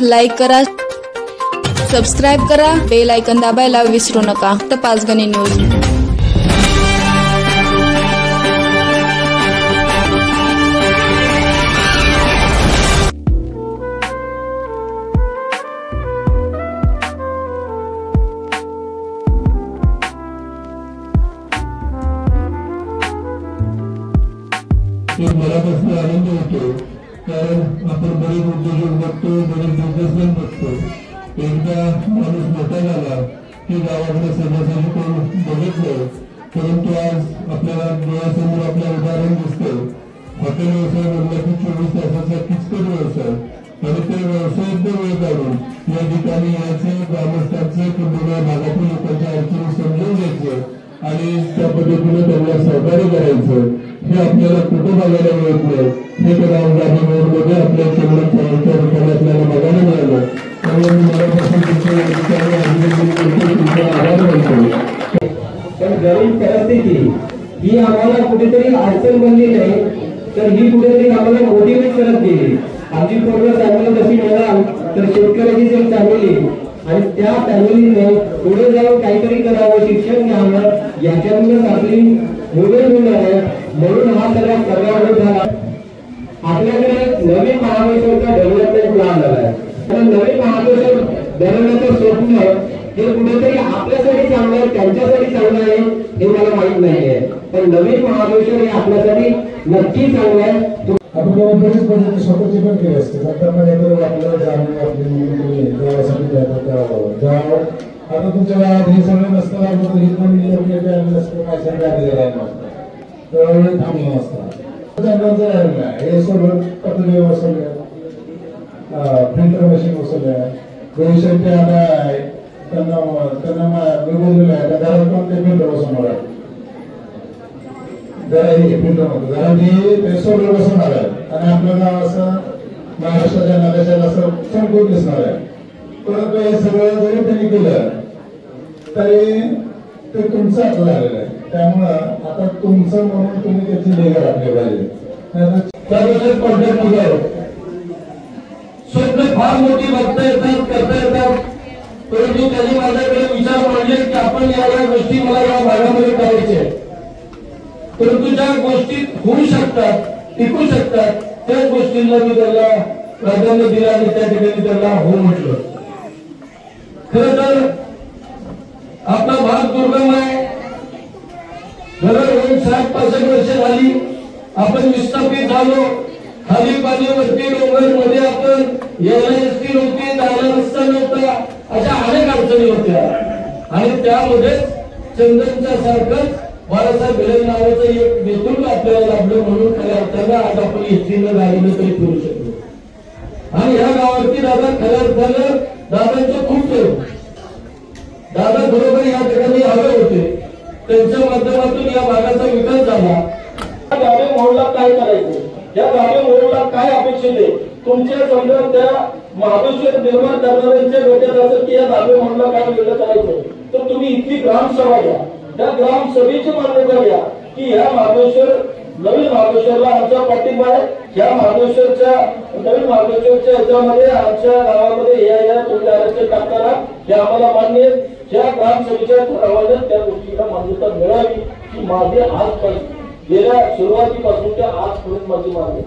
Like करा, subscribe करा, bell icon दाबायला विसरू नका. तर पाचगणी न्यूज. मनापासून आनंद होतो, कारण आपण बरेच उद्योजक बघतो, बरेच बिझनेसमॅन बघतो. एकदा माणूस मोठा झाला की गावाकडे सहजासहजी कोण बघत नाही. परंतु आज आपल्याला डोळ्यासमोर आपलं उदाहरण दिसतं. हॉटेल व्यवसाय म्हणला की 24 तासाचा किचकट व्यवसाय, आणि ते व्यवसायात वेळ काढून या ठिकाणी यायचं, ग्रामस्थांचं किंवा भागातील लोकांच्या अडचणी समजून घ्यायचं आणि त्या पद्धतीने त्यांना सहकार्य करायचं. हे आपल्याला कुठं बघायला मिळत नाही. हे ग्राममध्ये आपल्या चंद्रच्या ठिकाणी आपल्याला बघायला मिळालं. त्यामुळे मी मनापासून तुमच्या आभार मानतो. पण गरीब परिस्थिती ही आम्हाला कुठेतरी अडचण बनली नाही, तर ही कुठेतरी आम्हाला मोटिवेट करत गेली. आमची पूर्ण फॅमिली जशी म्हणाल तर शेतकऱ्याची जर फॅमिली आणि त्या फॅमिलीने पुढे जाऊन काहीतरी करावं, शिक्षण घ्यावं, याच्यातूनच आपली मुले होणार आहे. म्हणून हा सगळा प्रोग्राम झाला. आपल्याकडे नवीन महाबळेश्वरचा डेव्हलपमेंट प्लॅन झाला आहे. नवीन महाबळेश्वर बनवण्याचं स्वप्न हे कुठेतरी आपल्यासाठी चांगलं आहे, त्यांच्यासाठी चांगलं आहे हे मला माहित नाहीये, पण नवीन महाबळेश्वर हे आपल्यासाठी नक्की चांगलं आहे. आपण बरेच पद्धती स्वतःची पण केली असते. नंतर आपल्याला जाणून आपली गावासाठी गाव आता तुमच्या गावात हे सगळं नसतं. त्यावेळी थांबलं नसतं. हे सगळं पद्धती बसवल्या, फिल्टर मशीन बसवल्या, भविष्यात आता त्यांना मी बोललेलं आहे घरात पण ते फिल्टर बसवणार आहे. जरा ते सोलर बसवणार आहे आणि आपलं गाव असं महाराष्ट्राच्या नद्याच्या असं संपूर्ण दिसणार आहे. परंतु हे सगळं जरी त्यांनी केलं तरी ते तुमचं हात झालेलं आहे. त्यामुळं आता तुमचं म्हणून तुम्ही त्याची निगा राखली पाहिजे. स्वप्न फार मोठी बघता येतात, करता येतात, परंतु त्यांनी माझ्याकडे विचार मांडले की आपण या गोष्टी मला या भागामध्ये करायचे, परंतु ज्या गोष्टी होऊ शकतात, टिकू शकतात, त्याच गोष्टींना मी त्याला प्राधान्य दिलं आणि त्या ठिकाणी त्याला हो म्हटलं. खरं तर आपला भाग दुर्गम आहे. बरोबर 60-65 वर्ष झाली आपण विस्थापित झालो. खाली पाणी वरती डोंगर मध्ये आपण एसटी नव्हती, जायला रस्ता नव्हता, अशा अनेक अडचणी होत्या. आणि त्यामध्ये चंदनच्या सारखंच बाळासाहेब भिडे नावाचं एक नेतृत्व आपल्याला लाभलं. म्हणून खऱ्या अर्थानं आज आपण एसटीनं गाडीनं तरी फिरू शकलो. आणि ह्या गावावरती दादा खऱ्या अर्थानं दादांचं खूप प्रेम. दादा बरोबर या ठिकाणी हवे होते, त्यांच्या माध्यमातून या भागाचा विकास झाला. गावी मोडला काय करायचं, या गावी मोडला काय अपेक्षित आहे, तुमच्या समजा त्या महाबळेश्वर निर्माण करणाऱ्यांच्या डोक्यात असेल की या गावी मोडला काय वेगळं करायचं, तर तुम्ही इथली ग्रामसभा घ्या. त्या ग्रामसभेची मान्यता घ्या की ह्या महाबळेश्वर नवीन महाबळेश्वरला आमचा पाठिंबा आहे. ह्या महाबळेश्वरच्या नवीन महाबळेश्वरच्या ह्याच्यामध्ये आमच्या गावामध्ये या तुमच्या आरक्षण टाकताना हे आम्हाला मान्य आहे. ज्या ग्रामसभेच्या ठरावाने त्या गोष्टीला मान्यता मिळावी ही माझी आजपासून गेल्या सुरुवातीपासून त्या आजपर्यंत माझी मागणी.